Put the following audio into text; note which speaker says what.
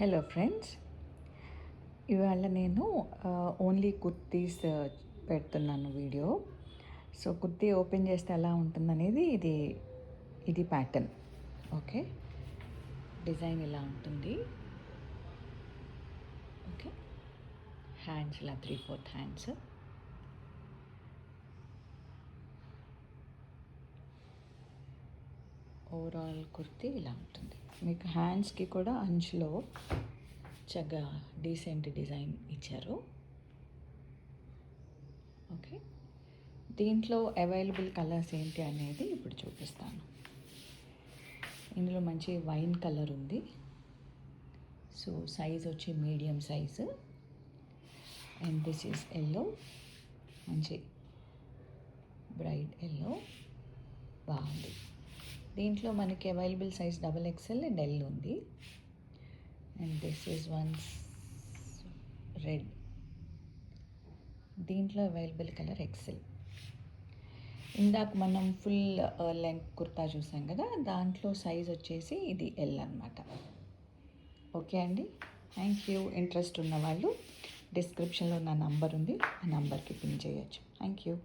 Speaker 1: Hello friends, ఇవాళ నేను only kurtis పెడుతున్నాను వీడియో. సో కుర్తీ ఓపెన్ చేస్తే ఎలా ఉంటుందనేది ఇది ప్యాటర్న్. ఓకే, డిజైన్ ఇలా ఉంటుంది. ఓకే, హ్యాండ్స్ ఇలా 3/4 హ్యాండ్స్. ఓవరాల్ కుర్తీ ఇలా ఉంటుంది. మీకు హ్యాండ్స్కి కూడా అంచులో చక్కగా డీసెంట్ డిజైన్ ఇచ్చారు. ఓకే, దీంట్లో అవైలబుల్ కలర్స్ ఏంటి అనేది ఇప్పుడు చూపిస్తాను. ఇందులో మంచి వైన్ కలర్ ఉంది. సో సైజ్ వచ్చి medium size. And this is yellow, మంచి బ్రైట్ ఎల్లో, బాగుంది. దీంట్లో మనకి available size XXL and L ఉంది. And this is once red. దీంట్లో అవైలబుల్ కలర్ XL. ఇందాక మనం ఫుల్ లెంగ్త్ కుర్తా చూసాం కదా, దాంట్లో సైజ్ వచ్చేసి ఇది L అనమాట. ఓకే అండి, థ్యాంక్ యూ. ఇంట్రెస్ట్ ఉన్న వాళ్ళు డిస్క్రిప్షన్లో నా నంబర్ ఉంది, ఆ నంబర్కి పిన్ చేయొచ్చు. Thank you.